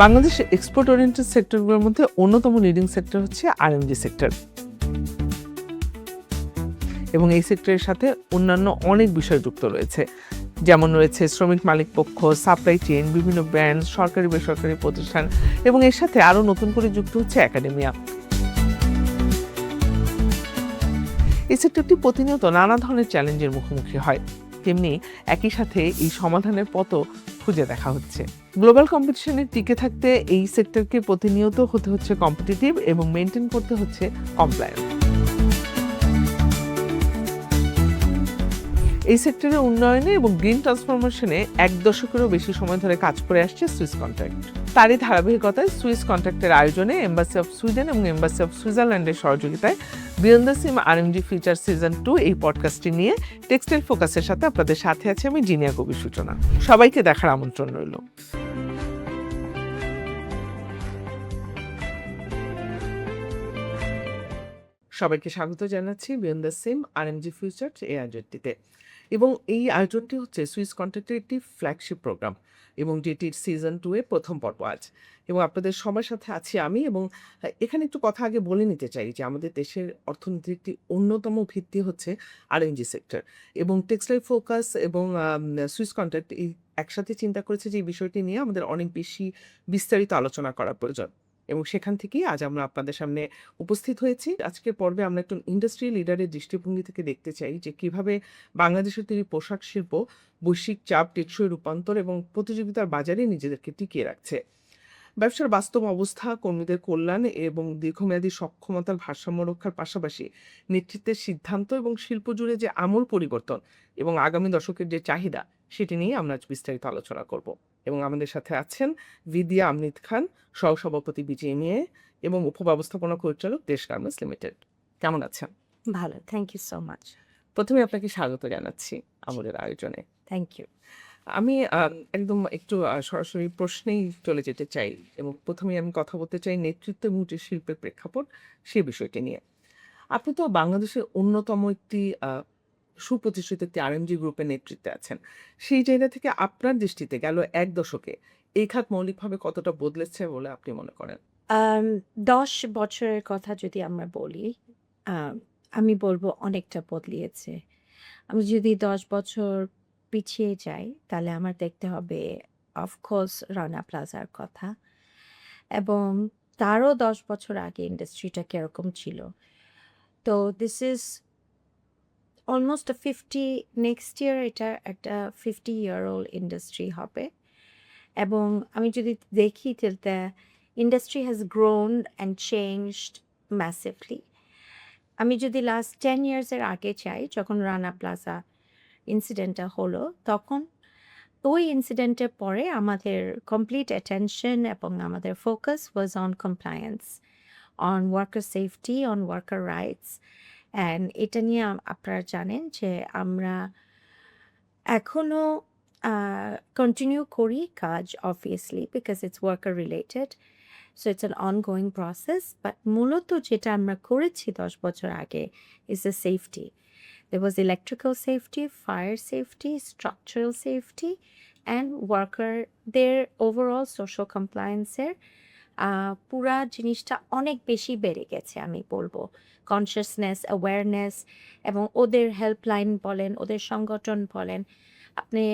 বাংলাদেশের export oriented সেক্টরগুলোর মধ্যে অন্যতম লিডিং সেক্টর হচ্ছে আরএমজি সেক্টর, এবং এই সেক্টরের সাথে অন্যান্য অনেক বিষয় যুক্ত রয়েছে, যেমন রয়েছে শ্রমিক মালিক পক্ষ, সাপ্লাই চেইন, বিভিন্ন ব্র্যান্ড, সরকারি বেসরকারি প্রতিষ্ঠান, এবং এর সাথে আরও নতুন করে যুক্ত হচ্ছে একাডেমিয়া। এই সেক্টরটি প্রতিনিয়ত নানা ধরনের চ্যালেঞ্জের মুখোমুখি হয়, তেমনি একই সাথে এই সমাধানের পথও খুঁজে দেখা হচ্ছে। গ্লোবাল কম্পিটিশনে টিকে থাকতে এই সেক্টরকে প্রতিনিয়ত হতে হচ্ছে কম্পিটিটিভ এবং মেনটেন করতে হচ্ছে কমপ্লায়েন্স। এই সেক্টরের উন্নয়নে এবং গ্রিন ট্রান্সফরমেশনে ১ দশকেরও বেশি সময় ধরে কাজ করে আসছে সুইস কন্ট্রাক্ট। তারই ধারাবাহিকতায় সুইস কন্ট্রাক্টের আয়োজনে এম্বাসি অফ সুইডেন এবং এম্বাসি অফ সুইজারল্যান্ডের সহযোগিতায় beyond the SIM RMG future season 2 এই পডকাস্টটি নিয়ে টেক্সটাইল ফোকাসের সাথে আপনাদের সাথে আছি আমি জিনিয়া কবি সূচনা। সবাইকে দেখার আমন্ত্রণ রইল। সবাইকে স্বাগত জানাচ্ছি beyond the SIM RMG future এই আয়োজনটিতে। এবং এই আয়োজনটি হচ্ছে সুইস কন্ট্রাক্টের একটি ফ্ল্যাগশিপ প্রোগ্রাম, এবং যেটির সিজন 2 এর প্রথম পর্ব আজ। এবং আপনাদের সবার সাথে আছি আমি, এবং এখানে একটু কথা আগে বলে নিতে চাই যে আমাদের দেশের অর্থনীতির একটি অন্যতম ভিত্তি হচ্ছে আরএনজি সেক্টর, এবং টেক্সটাইল ফোকাস এবং সুইস কন্ট্রাক্ট এই একসাথে চিন্তা করেছে যে এই বিষয়টি নিয়ে আমাদের অনেক বেশি বিস্তারিত আলোচনা করা প্রয়োজন, এবং সেখান থেকেই আজ আমরা আপনাদের সামনে উপস্থিত হয়েছি। আজকের পর্বে আমরা একজন ইন্ডাস্ট্রি লিডারের দৃষ্টিভঙ্গি থেকে দেখতে চাই যে কিভাবে বাংলাদেশের তৈরি পোশাক শিল্প বৈশ্বিক চাপ, টেকসই রূপান্তর এবং প্রতিযোগিতার বাজারে নিজেদেরকে টিকিয়ে রাখছে। ব্যবসার বাস্তব অবস্থা, কর্মীদের কল্যাণ এবং দীর্ঘমেয়াদী সক্ষমতার ভারসাম্য রক্ষার পাশাপাশি নেতৃত্বের সিদ্ধান্ত এবং শিল্প জুড়ে যে আমূল পরিবর্তন এবং আগামী দশকের যে চাহিদা, সেটি নিয়ে আমরা আজ বিস্তারিত আলোচনা করব। এবং আমাদের সাথে আছেন বিদিয়া আমনিত খান, সহসভাপতি বিজিএমইএ এবং উপব্যবস্থাপনা পরিচালক দেশ গার্মেন্টস লিমিটেড। কেমন আছেন? ভালো, থ্যাংক ইউ সো মাচ। প্রথমে আপনাকে স্বাগত জানাচ্ছি আমাদের আয়োজনে। Thank you. আমি একদম একটু সরাসরি প্রশ্নেই চলে যেতে চাই, এবং প্রথমেই আমি কথা বলতে চাই নেতৃত্ব এবং যে শিল্পের প্রেক্ষাপট সে বিষয়টি নিয়ে। আপনি তো বাংলাদেশের অন্যতম একটি সুপ্রতিষ্ঠিত একটি আরএমজি গ্রুপের নেতৃত্বে আছেন। সেই জায়গা থেকে আপনার দৃষ্টিতে গেল ১ দশকে এই খাত মৌলিকভাবে কতটা বদলেছে বলে আপনি মনে করেন? ১০ বছরের কথা যদি আমরা বলি, আ আমি বলব অনেকটা বদলিয়েছে। আমি যদি ১০ বছর পিছিয়ে যাই, তাহলে আমার দেখতে হবে অফকোর্স রানা প্লাজার কথা, এবং তারও ১০ বছর আগে ইন্ডাস্ট্রিটা কিরকম ছিল। তো this is almost a 50, next year এটা একটা 50 ইয়ার ওল্ড ইন্ডাস্ট্রি হবে। এবং আমি যদি দেখি till the industry has grown and changed massively. আমি যদি লাস্ট 10 ইয়ার্স এর আগে চাই, যখন রানা প্লাজা ইনসিডেন্টটা হলো, তখন ওই ইনসিডেন্টের পরে আমাদের কমপ্লিট অ্যাটেনশন এবং আমাদের focus was on compliance, on worker safety, on worker rights. And এটা নিয়ে আপনারা জানেন যে আমরা এখনও কন্টিনিউ করি কাজ, obviously, because it's worker related. So it's an ongoing process, but মূলত যেটা আমরা করেছি ১০ বছর আগে is the safety. There was electrical safety, fire safety, structural safety, and workerদের ওভারঅল সোশ্যাল কমপ্লায়েন্সের পুরা জিনিসটা অনেক বেশি বেড়ে গেছে আমি বলবো। কনসিয়াসনেস, অ্যাওয়ারনেস, এবং ওদের হেল্পলাইন বলেন, ওদের সংগঠন বলেন। আপনি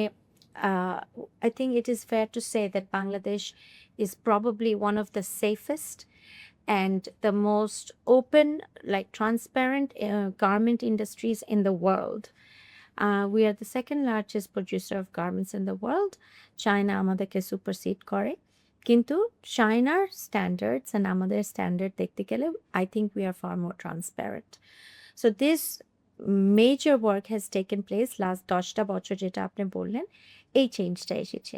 I think it is fair to say that Bangladesh is probably one of the safest and the most open, like transparent garment industries in the world. We are the second largest producer of garments in the world. China আমাদেরকে supersede করে, কিন্তু চায়নার standards and আমাদের standard দেখতে গেলে I think we are far more transparent. So this major work has taken place last 10টা বছর, যেটা আপনি বললেন, এই চেঞ্জটা এসেছে।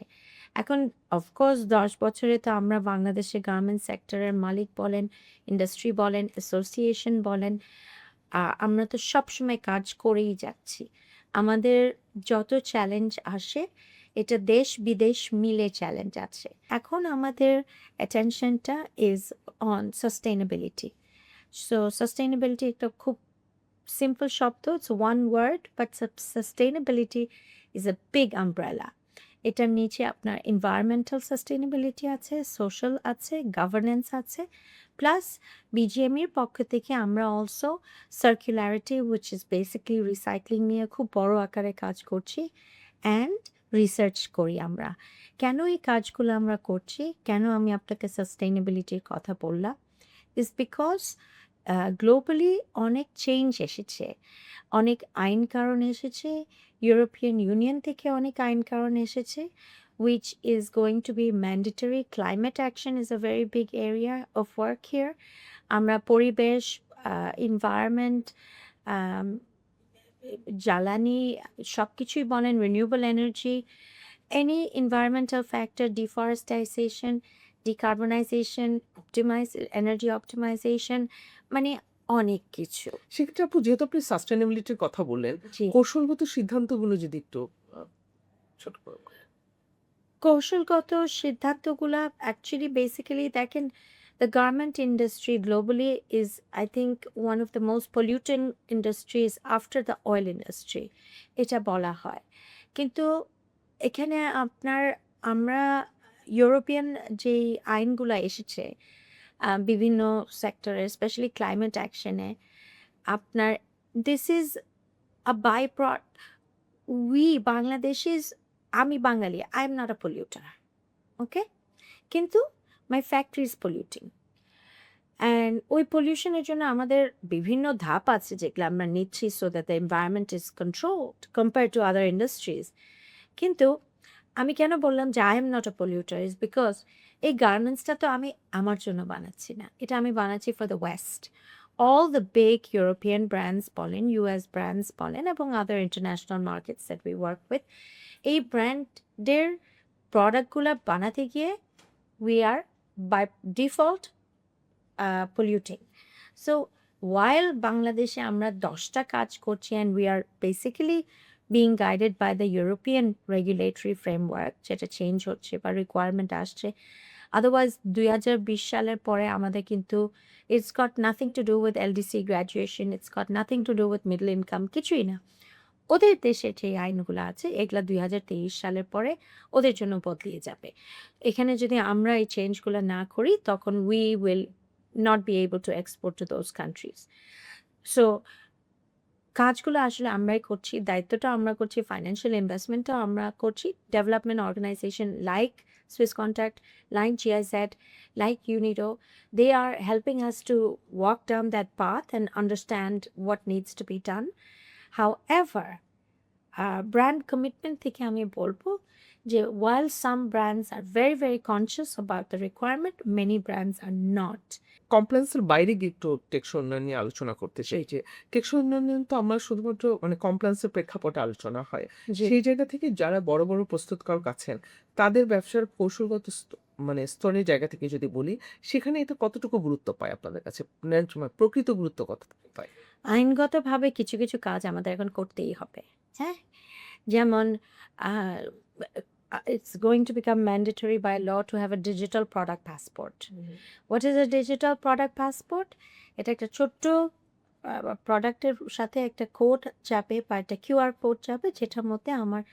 এখন অফকোর্স ১০ বছরে তো আমরা বাংলাদেশের গার্মেন্টস সেক্টরের মালিক বলেন, ইন্ডাস্ট্রি বলেন, অ্যাসোসিয়েশন বলেন, আমরা তো সবসময় কাজ করেই যাচ্ছি। আমাদের যত চ্যালেঞ্জ আসে, এটা দেশ বিদেশ মিলে চ্যালেঞ্জ আছে। এখন আমাদের অ্যাটেনশনটা is on sustainability. So sustainability একটা খুব simple শব্দ, it's one word, but sustainability is a big umbrella. এটার নিচে আপনার এনভায়রনমেন্টাল সাস্টেইনেবিলিটি আছে, সোশ্যাল আছে, গভর্নেন্স আছে। প্লাস বিজিএমইর পক্ষ থেকে আমরা also circularity which is basically recycling নিয়ে খুব বড় আকারে কাজ করছি অ্যান্ড রিসার্চ করি আমরা। কেন এই কাজগুলো আমরা করছি? কেন আমি আপনাকে সাস্টেইনেবিলিটির কথা বললাম? ইজ বিকজ গ্লোবালি অনেক চেঞ্জ এসেছে। অনেক আইন কানুন এসেছে। ইউরোপিয়ান ইউনিয়ন থেকে অনেক আইন কানুন এসেছে which is going to be mandatory. Climate action is a very big area of work here. আমরা পরিবেশ, environment, um, জ্বালানি সবকিছুই বলেন, renewable energy, any environmental factor, deforestation, decarbonization, energy optimization, মানে অনেক কিছু। সেক্ষেত্রে আপু যেহেতু আপনি সাস্টেনেবিলিটির কথা বললেন, জি। কৌশলগত সিদ্ধান্তগুলো যদি একটু ছোট করে বলেন। কৌশলগত সিদ্ধান্তগুলা অ্যাকচুয়ালি বেসিক্যালি দেখেন, the garment industry globally is I think one of the most polluting industries after the oil industry, এটা বলা হয়। কিন্তু এখানে আপনার আমরা ইউরোপিয়ান যেই আইনগুলো এসেছে বিভিন্ন সেক্টরে, স্পেশালি ক্লাইমেট অ্যাকশনে, আপনার this is a by we Bangladeshis, আমি Bengali, I am not a polluter, okay, কিন্তু my factory is polluting and ওই পলিউশনের জন্য আমাদের বিভিন্ন ধাপ আছে যেগুলো আমরা নিচ্ছি so that the environment is controlled compare to other industries. কিন্তু আমি কেন বললাম যে I am not a polluter is because এই গার্মেন্টসটা তো আমি আমার জন্য বানাচ্ছি না, এটা আমি বানাচ্ছি for the west. All the big European brands বলেন, ইউএস ব্র্যান্ডস বলেন, এবং other international markets that we work with, এই ব্র্যান্ডের প্রোডাক্টগুলো বানাতে গিয়ে we are by default polluting. So while Bangladesh আমরা 10টা কাজ করছি and we are basically being guided by the European regulatory framework যেটা চেঞ্জ হচ্ছে বা রিকোয়ারমেন্ট আসছে, আদারওয়াইজ 2020 সালের পরে আমাদের কিন্তু it's got nothing to do with LDC graduation, it's got nothing to do with middle income, কিছুই না। ওদের দেশে যে আইনগুলো আছে এগুলা 2023 সালের পরে ওদের জন্য বদলিয়ে যাবে। এখানে যদি আমরা এই চেঞ্জগুলো না করি তখন we will not be able to export to those countries. So কাজগুলো আসলে আমরাই করছি, দায়িত্বটা আমরা করছি, ফাইন্যান্সিয়াল ইনভেস্টমেন্টটাও আমরা করছি। Development organisation like Swiss contact, like GIZ, like UNIDO, they are helping us to walk down that path and understand what needs to be done. However, brand commitment থেকে আমি বলবো যে while some brands are very, very conscious about the requirement, many brands are not. কমপ্লায়েন্সের বাইরে গিয়ে একটু টেকসই উন্নয়ন নিয়ে আলোচনা করতে চাই যে টেকসই উন্নয়ন তো আমরা শুধুমাত্র মানে কমপ্লায়েন্সের প্রেক্ষাপটে আলোচনা হয়। জি। সেই জায়গা থেকে যারা বড়, বড় প্রস্তুতকারক আছেন তাদের ব্যবসার কৌশলগত মানে স্তরের জায়গা থেকে যদি বলি, সেখানে এটা কতটুকু গুরুত্ব পায় আপনাদের কাছে? ন্যায্য মানে প্রকৃত গুরুত্ব কতটুকু পায়? আইনগতভাবে কিছু, কিছু কাজ আমাদের এখন করতেই হবে। হ্যাঁ? যেমন আ it's going to become mandatory by law to have a digital product passport. What is a digital product passport? এটা একটা ছোট্ট প্রোডাক্টের সাথে একটা কোড যাবে বা একটা কিউআর কোড যাবে যেটার মধ্যে আমার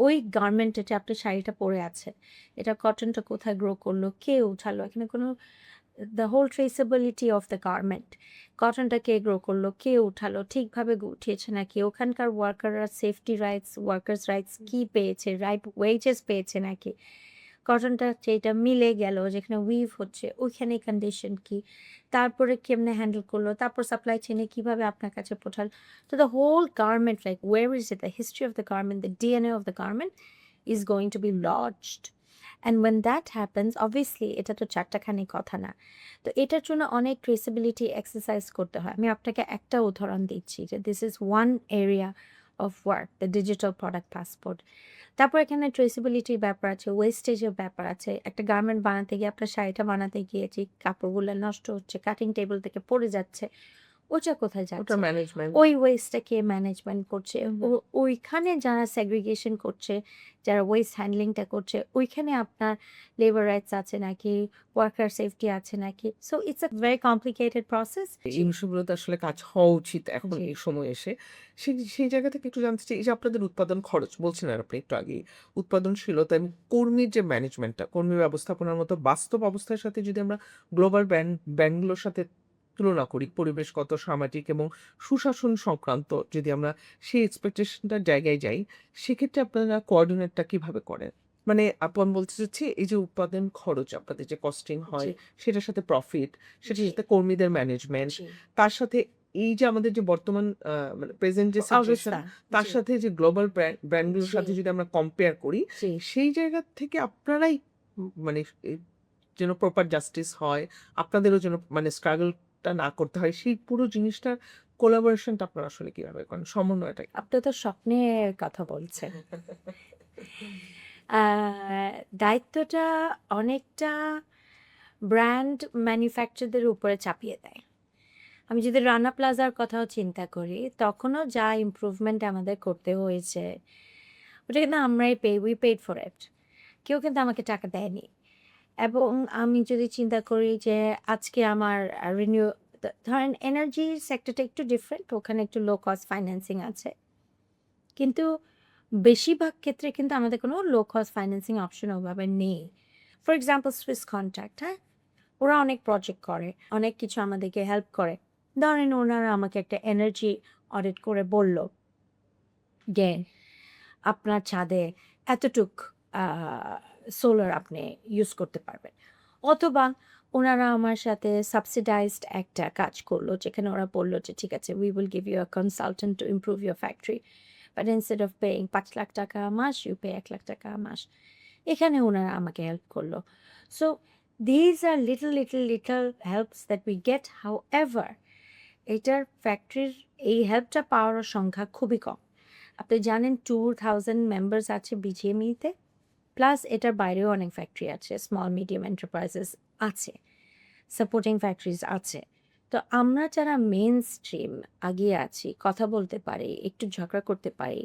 ওই গার্মেন্টে যে আপনি শাড়িটা পরে আছেন, এটা কটনটা কোথায় গ্রো করলো, কে উঠালো, এখানে কোনো the whole traceability of the garment, কটনটা কে গ্রো করলো, কে উঠালো, ঠিকভাবে উঠিয়েছে নাকি, ওখানকার ওয়ার্কাররা সেফটি রাইটস, ওয়ার্কার্স রাইটস কী পেয়েছে, রাইট ওয়েজেস পেয়েছে নাকি, কটনটা যেটা মিলে গেল যেখানে উইভ হচ্ছে ওইখানে কন্ডিশন কি, তারপরে কেমনে হ্যান্ডেল করলো, তারপর সাপ্লাই চেনে কীভাবে আপনার কাছে পৌঁছালো। তো the whole garment, like where is it, the history of the garment, the DNA of the garment is going to be lodged. And when that happens, obviously এটা তো চারটাখানি কথা না, তো এটার জন্য অনেক ট্রেসেবিলিটি এক্সারসাইজ করতে হয়। আমি আপনাকে একটা উদাহরণ দিচ্ছি যে this is one area of work, the digital product passport. তারপর এখানে ট্রেসেবিলিটির ব্যাপার আছে, ওয়েস্টেজের ব্যাপার আছে। একটা গার্মেন্ট বানাতে গিয়ে, আপনার শাড়িটা বানাতে গিয়ে যে কাপড়গুলো নষ্ট হচ্ছে, কাটিং টেবিল থেকে পড়ে যাচ্ছে, ওটা কোথায় ওটার যাচ্ছে? ম্যানেজমেন্ট। ওই ওয়েস্টটা কে ম্যানেজমেন্ট করছে? ওইখানে যারা সেগ্রিগেশন করছে, যারা ওয়েস্ট হ্যান্ডলিংটা করছে, ওইখানে আপনার লেবার রাইটস আছে নাকি? ওয়ার্কার সেফটি আছে নাকি? So it's a very complicated process. এই বিষয়গুলোতে আসলে কাজ হওয়া উচিত এখন জি। এই সময়ে এসে। সেই জায়গা থেকে একটু জানতে চাই, এই যে আপনাদের উৎপাদন খরচ বলছিলেন আপনি একটু আগেই। উৎপাদনশীলতা এবং কর্মীর যে ম্যানেজমেন্টটা, কর্মী ব্যবস্থাপনার মতো বাস্তব অবস্থার সাথে যদি আমরা গ্লোবাল ব্র্যান্ডগুলোর সাথে তুলনা করি, পরিবেশগত, সামাজিক এবং সুশাসন সংক্রান্ত যদি আমরা সেই এক্সপেকটেশনটার জায়গায় যাই, সেক্ষেত্রে আপনারা কোঅর্ডিনেটটা কিভাবে করেন? মানে আমি বলতে চাচ্ছি, এই যে উৎপাদন খরচ আপনাদের যে কস্টিং হয়, জি, সেটার সাথে প্রফিট, সেটার জি, সাথে কর্মীদের ম্যানেজমেন্ট, জি। তার সাথে এই যে আমাদের যে বর্তমান মানে প্রেজেন্ট যে সিচুয়েশন, অবস্থা। তার জি, সাথে যে গ্লোবাল ব্র্যান্ডগুলোর জি, সাথে যদি আমরা কম্পেয়ার করি, জি। সেই জায়গা থেকে আপনারাই মানে যেন প্রপার জাস্টিস হয়, আপনাদেরও যেন মানে স্ট্রাগলটা না করতে হয়, সেই পুরো জিনিসটার কোলাবোরেশনটা আপনারা আসলে কিভাবে করেন? সমন্বয়টা কি? আপনি তো স্বপ্নের কথা বলছেন। আ দায়িত্বটা অনেকটা ব্র্যান্ড ম্যানুফ্যাকচারদের উপরে চাপিয়ে দেয়। আমি যদি রানা প্লাজার কথাও চিন্তা করি, তখনও যা ইমপ্রুভমেন্ট আমাদের করতে হয়েছে, ওটা কিন্তু আমরাই উই পেইড ফর ইট। কেউ কিন্তু আমাকে টাকা দেয়নি। এবং আমি যদি চিন্তা করি যে আজকে আমার রিনিউ ধরেন এনার্জি সেক্টরটা একটু ডিফারেন্ট, ওখানে একটু লো কস্ট ফাইন্যান্সিং আছে। কিন্তু বেশিরভাগ ক্ষেত্রে কিন্তু আমাদের কোনো লো কস্ট ফাইন্যান্সিং অপশন ওভাবে নেই। ফর এক্সাম্পল সুইস কন্ট্রাক্ট, হ্যাঁ? ওরা অনেক প্রজেক্ট করে, অনেক কিছু আমাদেরকে হেল্প করে। ধরেন ওনারা আমাকে একটা এনার্জি অডিট করে বলল যে, "আপনার ছাদে এতটুক আ সোলার আপনি ইউজ করতে পারবেন।" অথবা ওনারা আমার সাথে সাবসিডাইজড একটা কাজ করলো, যেখানে ওরা বলল যে, "ঠিক আছে, we will give you a consultant to improve your factory. But instead of paying ৳৫,০০,০০০ a mass, you pay ৳১,০০,০০০ a মাস।" এখানে ওনারা আমাকে হেল্প করলো। So these are little helps that we get. However, এটার ফ্যাক্টরির এই হেল্পটা পাওয়ার সংখ্যা খুবই কম। আপনি জানেন 2000 মেম্বার্স আছে বিজিএমইতে। প্লাস এটার বাইরেও অনেক ফ্যাক্টরি আছে, স্মল মিডিয়াম এন্টারপ্রাইজেস আছে, সাপোর্টিং ফ্যাক্টরিজ আছে। তো আমরা যারা মেইন স্ট্রিম আগিয়ে আছি, কথা বলতে পারি, একটু ঝগড়া করতে পারি,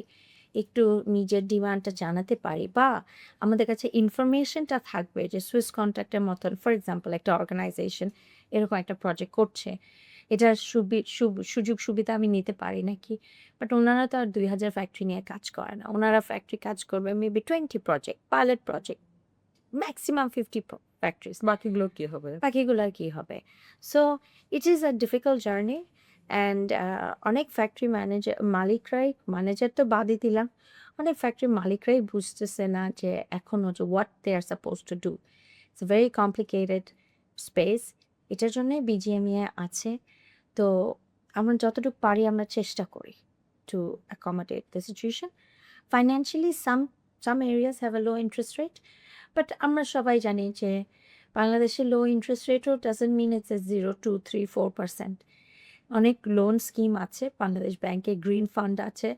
একটু নিজের ডিমান্ডটা জানাতে পারি, বা আমাদের কাছে ইনফরমেশনটা থাকবে যে সুইস কন্ট্রাক্টের মতন ফর এক্সাম্পল একটা অর্গানাইজেশন এরকম একটা প্রজেক্ট করছে, এটার সুযোগ সুবিধা আমি নিতে পারি নাকি। বাট ওনারা তো আর 2000 ফ্যাক্টরি নিয়ে কাজ করে না, ওনারা ফ্যাক্টরি কাজ করবে maybe 20 project, pilot project, maximum 50 factories. বাকিগুলোর কি হবে? বাকিগুলার কি হবে? So it is a difficult journey and অনেক ফ্যাক্টরি মালিকরাই, ম্যানেজার তো বাদই দিলাম। অনেক ফ্যাক্টরি মালিকরাই বুঝতেছে না যে এখনো যে what they are suppose to do. It's a very complicated space. এটার জন্যই বিজিএমইএ আছে। তো আমরা যতটুকু পারি আমরা চেষ্টা করি two accommodate the situation. Financially, some areas have a low interest rate, but আমরা সবাই জানি যে বাংলাদেশে লো ইন্টারেস্ট রেটও ডাজন্ট মিন ইটস এ 0, 2, 3, 4%। অনেক লোন স্কিম আছে। বাংলাদেশ ব্যাংকে গ্রিন ফান্ড আছে।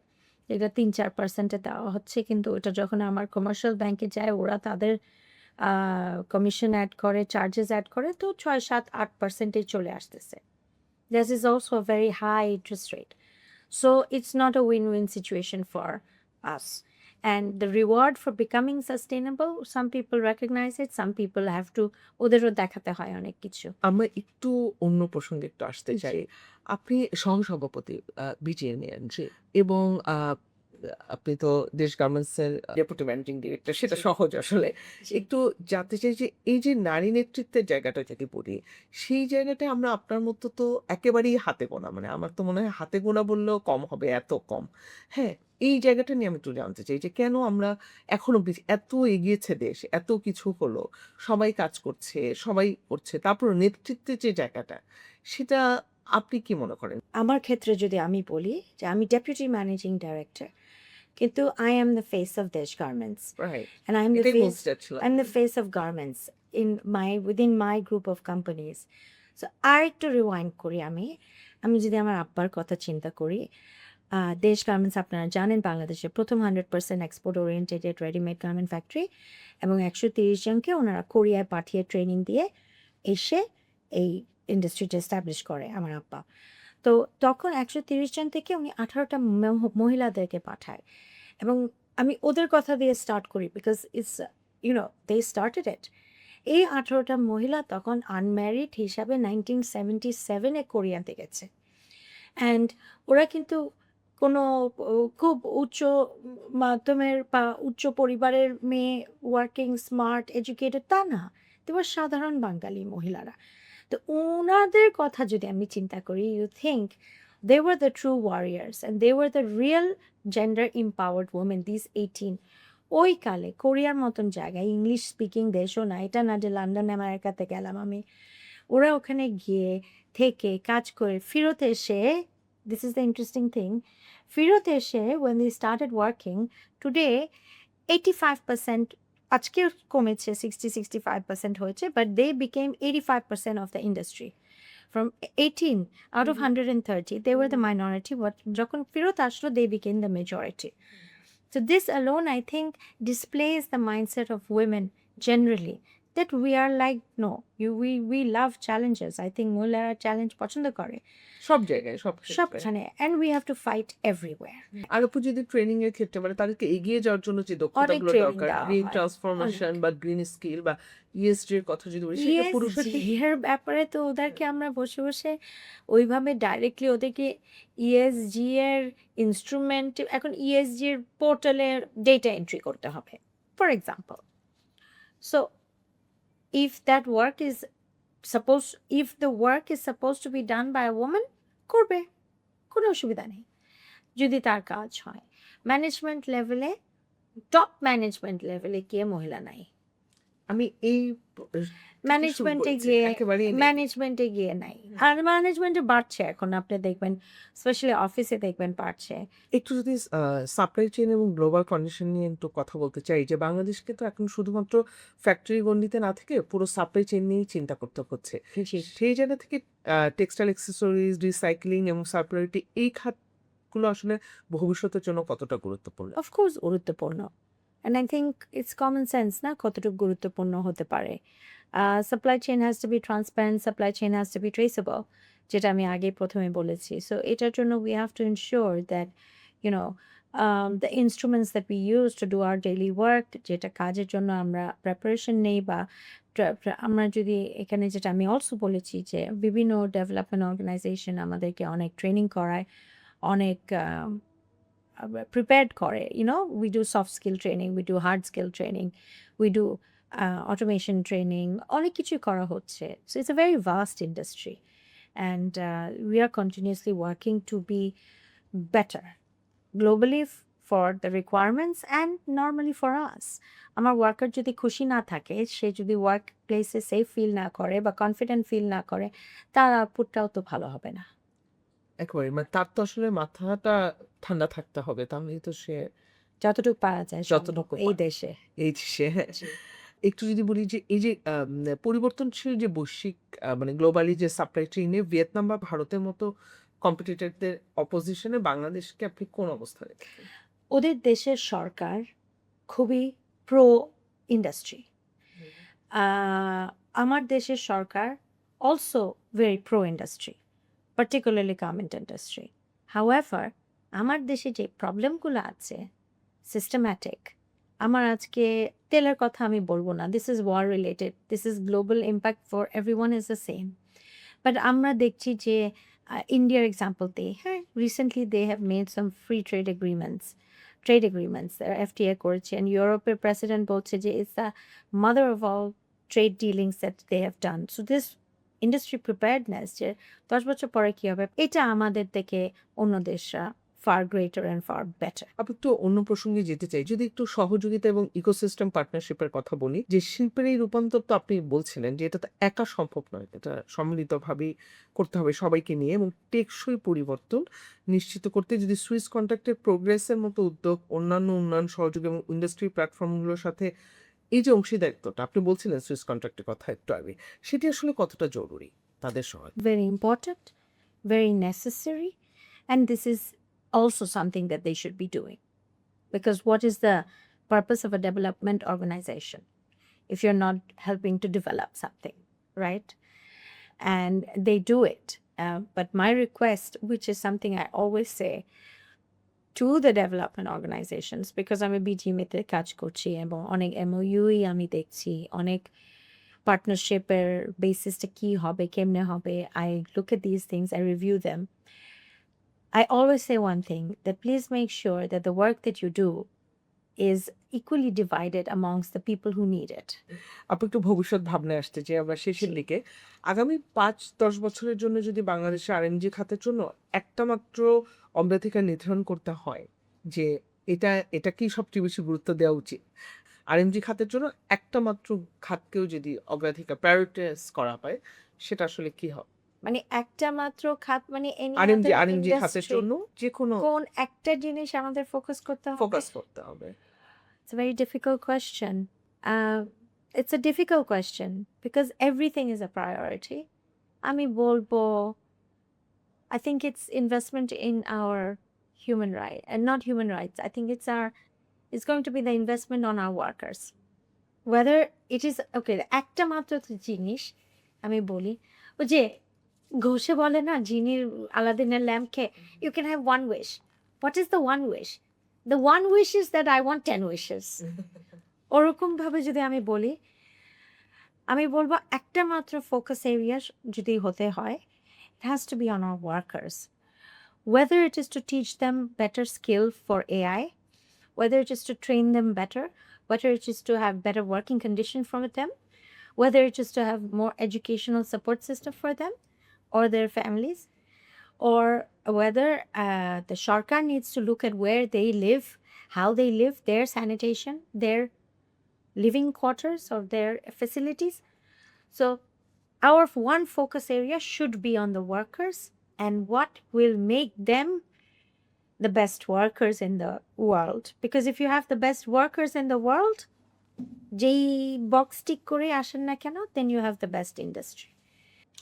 এটা ৩-৪% এ দেওয়া হচ্ছে। কিন্তু ওটা যখন আমার কমার্শিয়াল ব্যাংকে যায়, ওরা তাদের আ কমিশন এড করে, চার্জেস এড করে, তো ৬, ৭, ৮% এই চলে আসতেছে। This is also a very high interest rate. So it's not a win-win situation for us. And the reward for becoming sustainable, some people recognize it, some people have to ওদেরও দেখাতে হয় অনেক কিছু। আমরা একটু অন্য প্রসঙ্গে একটু আসতে চাই। জি, আপনি সহসভাপতি বিজিএমইএর জি, এবং আপনি তো দেশ গার্মেন্টসের ডেপুটি ম্যানেজিং ডিরেক্টর, সেটা জি, সহজ আসলে। জি, একটু জানতে চাই যে এই যে নারী নেতৃত্বের জায়গাটা যদি বলি, সেই জায়গাটায় আমরা আপনার মতো তো একেবারেই হাতে গোনা। মানে আমার তো মনে হয় হাতে গোনা বললেও কম হবে, এত কম। হ্যাঁ? এই জায়গাটা নিয়ে আমি একটু জানতে চাই যে কেন আমরা এখনো এত এগিয়েছে দেশ, এত কিছু হলো, সবাই কাজ করছে, সবাই করছে। তারপরও নেতৃত্বের যে জায়গাটা, সেটা আপনি কি মনে করেন? আমার ক্ষেত্রে যদি আমি বলি যে আমি ডেপুটি ম্যানেজিং ডাইরেক্টর। কিন্তু I am the face of Desh Garments. Right. And I'm the এটাই face বলতে চাচ্ছিলাম। I'm the face of garments within my group of companies. So আরেকটু রিওয়াইন্ড করি আমি। আমি যদি আমার আব্বার কথা চিন্তা করি, দেশ গার্মেন্টস আপনারা জানেন বাংলাদেশের প্রথম 100% export oriented readymade garment factory, এবং 130 জনকে ওনারা কোরিয়ায় পাঠিয়ে ট্রেনিং দিয়ে এসে এই ইন্ডাস্ট্রিটা এস্টাবলিশ করে আমার আব্বা। তো তখন ১৩০ জন থেকে উনি ১৮টা মহিলাদেরকে পাঠায় এবং আমি ওদের কথা দিয়ে স্টার্ট করি because it's they started it. এই ১৮টা মহিলা তখন আনম্যারিড হিসাবে 1977-এ কোরিয়াতে গেছে। অ্যান্ড ওরা কিন্তু কোনো খুব উচ্চ মাধ্যমের বা উচ্চ পরিবারের মেয়ে, ওয়ার্কিং, স্মার্ট, এডুকেটেড তা না। এবার সাধারণ বাঙালি মহিলারা। তো ওনাদের কথা যদি আমি চিন্তা করি, you think they were the true warriors and they were the real gender empowered women, these 18। ওই কালে কোরিয়ার মতন জায়গায় ইংলিশ স্পিকিং দেশও না, এটা না যে লন্ডন আমেরিকাতে গেলাম আমি। ওরা ওখানে গিয়ে থেকে কাজ করে ফেরত এসে, this is the interesting thing, ফেরত এসে when they started working today 85%, আজকে কমেছে 60-65% হয়েছে, but they became 85% of the industry. From 18 out of 130, they were the minority, but যখন ফেরত আসলো they became the majority. So this alone, I think, displays the mindset of women generally, that we are like, no, we love challenges. I think মহিলারা challenge পছন্দ করে সব জায়গায়, সব ক্ষেত্রে। সবখানে, and we have to fight everywhere. আর আপু যদি ট্রেনিং এর ক্ষেত্রে মানে তাদেরকে এগিয়ে যাওয়ার জন্য যে অনেক দক্ষতাগুলো ট্রেনিং দরকার, দেওয়া গ্রিন হয়, ট্রান্সফরমেশন অনেক। বা গ্রিন স্কিল বা ইএসডি এর কথা যদি বলি, সেটা পুরুষের ESG ক্ষেত্রে এর ব্যাপারে তো ওদেরকে আমরা বসে বসে ওইভাবে ডাইরেক্টলি ওদেরকে ইএসজি এর ইনস্ট্রুমেন্ট, এখন ইএসজি এর পোর্টালে ডেটা এন্ট্রি করতে হবে for example. So if that work is if the work is supposed to be done by a woman, করবে, কোনো অসুবিধা নেই যদি তার কাজ হয়। ম্যানেজমেন্ট লেভেলে, টপ ম্যানেজমেন্ট লেভেলে কে মহিলা নাই? আমি এই ম্যানেজমেন্টে বলছি, গিয়ে একেবারেই নেই। ম্যানেজমেন্টে গিয়ে নাই, আর ম্যানেজমেন্টে বাড়ছে এখন, আপনি দেখবেন স্পেশালি অফিসে দেখবেন বাড়ছে। একটু যদি সাপ্লাই চেইন এবং গ্লোবাল কন্ডিশন নিয়ে একটু কথা বলতে চাই, যে বাংলাদেশকে তো এখন শুধুমাত্র ফ্যাক্টরি গণ্ডিতে না থেকে পুরো সাপ্লাই চেইন নিয়েই চিন্তা করতে হচ্ছে। জি। সেই জায়গা থেকে টেক্সটাইল অ্যাক্সেসরিজ, রিসাইক্লিং এবং সার্কুলারিটি এই খাতগুলো আসলে ভবিষ্যতের জন্য কতটা গুরুত্বপূর্ণ? অফকোর্স গুরুত্বপূর্ণ, and I think it's common sense না কতটুকু গুরুত্বপূর্ণ হতে পারে। Supply chain has to be transparent, supply chain has to be traceable, যেটা আমি আগে প্রথমে বলেছি। সো এটার জন্য we have to ensure that you know the instruments that we use to do our daily work, যেটা কাজের জন্য আমরা প্রেপারেশন নেই, বা আমরা যদি এখানে, যেটা আমি অলসো বলেছি, যে বিভিন্ন ডেভেলপমেন্ট অর্গানাইজেশন আমাদেরকে অনেক ট্রেনিং করায়, অনেক prepared করে, we do soft skill training, we do hard skill training, we do automation training, অনেক কিছু করা হচ্ছে। So it's a very vast industry, and we are continuously working to be better globally for the requirements and normally for us. আমার worker যদি খুশি না থাকে, সে যদি ওয়ার্ক প্লেসে সেফ ফিল না করে বা কনফিডেন্ট ফিল না করে, তার আউটপুটটাও তো ভালো হবে না। একেবারে মানে তার তো আসলে মাথাটা ঠান্ডা থাকতে হবে, তাহলেই তো সে যতটুকু পারা যায় সম্ভব যতটুকু এই দেশে। এই যে সে, হ্যাঁ। একটু যদি বলি যে এই যে পরিবর্তনশীল যে বৈশ্বিক মানে গ্লোবালি যে সাপ্লাই চেইনে ভিয়েতনাম বা ভারতের মতো কম্পিটিটরদের অপোজিশনে বাংলাদেশকে আপনি কোন অবস্থায় দেখেন? ওদের দেশের সরকার খুবই প্রো ইন্ডাস্ট্রি। আমার দেশের সরকার also very pro industry, particularly garment industry. However, আমার দেশে যে প্রবলেমগুলো আছে সিস্টেম্যাটিক, আমার আজকে তেলের কথা আমি বলবো না, this is war related, this is global impact for everyone is the same. But আমরা দেখছি যে ইন্ডিয়ার এক্সাম্পল দিই, হ্যাঁ, recently they have made some free trade agreements FTA করেছেন। ইউরোপের প্রেসিডেন্ট বলছে যে it's the mother of all trade dealings that they have done. So this industry preparedness, যে 10 বছর পরে কী হবে, এটা আমাদের থেকে অন্য দেশরা far greater and far better. আমি একটু অন্য প্রসঙ্গে যেতে চাই, যদি একটু সহযোগিতা এবং ইকোসিস্টেম পার্টনারশিপের কথা বলি, যে শিল্পের এই রূপান্তর তো আপনি বলছিলেন যে এটা তো একা সম্ভব নয়, এটা সম্মিলিতভাবেই করতে হবে সবাইকে নিয়ে, এবং টেকসই পরিবর্তন নিশ্চিত করতে যদি সুইস কন্ট্রাক্টের প্রোগ্রেসের মতো উদ্যোগ, অন্যান্য উন্নয়ন সহযোগ এবং ইন্ডাস্ট্রি প্ল্যাটফর্মগুলোর সাথে এই যে অংশীদারিত্বটা আপনি বলছিলেন সুইস কন্ট্রাক্টের কথা একটু আগে, সেটি আসলে কতটা জরুরি তাদের সহায়? Very important, very necessary, and this is also something that they should be doing. Because what is the purpose of a development organization if you're not helping to develop something, right? And they do it. But my request, which is something I always say to the development organizations, because আমি বিজিএমএতে কাজ করছি এবং অনেক এমওইউই আমি দেখছি, অনেক পার্টনারশিপের বেসিসটা কি হবে, কেমনে হবে, I look at these things, I review them. I always say one thing, that please make sure that the work that you do is equally divided amongst the people who need it. আপনি একটু ভবিষ্যৎ ভাবনায় আসতে চাই আমরা শেষের জি। দিকে। আগামী ৫-১০ বছরের জন্য যদি বাংলাদেশের আরএমজি খাতের জন্য একটা মাত্র অগ্রাধিকার নির্ধারণ করতে হয় যে এটাকেই সবচেয়ে বেশি গুরুত্ব দেওয়া উচিত। আরএমজি খাতের জন্য একটা মাত্র খাতকেও যদি অগ্রাধিকার prioritize করা হয় সেটা আসলে কি হবে? মানে একটা মাত্র খাত মানে any আরএমজি other আরএমজি খাতের industry, জন্য যেকোনো কোন একটা জিনিস আমাদের ফোকাস করতে হবে? ফোকাস করতে হবে। It's a very difficult question. It's a difficult question because everything is a priority. আমি বলবো, I think it's investment in our human right and not human rights. I think it's going to be the investment on our workers. Whether it is okay, একটা মাত্র তো জিনিস আমি বলি, ওই যে ঘোষে বলে না জিনির আলাদিনের ল্যাম্প খেয়ে, you can have one wish. What is the one wish? The one wish is that I want 10 wishes. ওরকম ভাবে যদি আমি বলি, আমি বলবো একটা মাত্র ফোকাস এরিয়া যদি হতে হয়, it has to be on our workers. Whether it is to teach them better skill for AI, whether it is to train them better, whether it is to have better working condition for them, whether it is to have more educational support system for them or their families, or whether the Sharkar needs to look at where they live, how they live, their sanitation, their living quarters or their facilities. So our one focus area should be on the workers and what will make them the best workers in the world. Because if you have the best workers in the world, যেই box tick করে আসেন না কেন, then you have the best industry.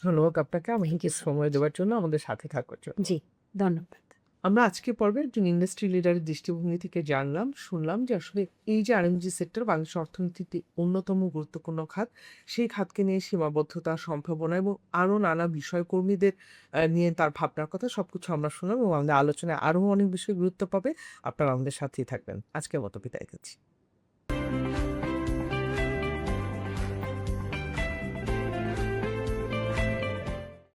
ধন্যবাদ আপনাকে Thank আমাদেরকে you so সময় much. দেওয়ার জন্য, আমাদের সাথে থাকার জন্য। জি, ধন্যবাদ। আমরা আজকের পর্বে একজন ইন্ডাস্ট্রি লিডারের দৃষ্টিভঙ্গি থেকে জানলাম, শুনলাম যে আসলে এই যে আরএমজি সেক্টর বাংলাদেশের অর্থনীতিতে অন্যতম গুরুত্বপূর্ণ খাত, সেই খাতকে নিয়ে সীমাবদ্ধতা, সম্ভাবনা এবং আরও নানা বিষয়কর্মীদের নিয়ে তার ভাবনার কথা সবকিছু আমরা শুনলাম এবং আমাদের আলোচনায় আরও অনেক বিষয় গুরুত্ব পাবে। আপনারা আমাদের সাথেই থাকবেন। আজকের মতো বিদায় নিচ্ছি।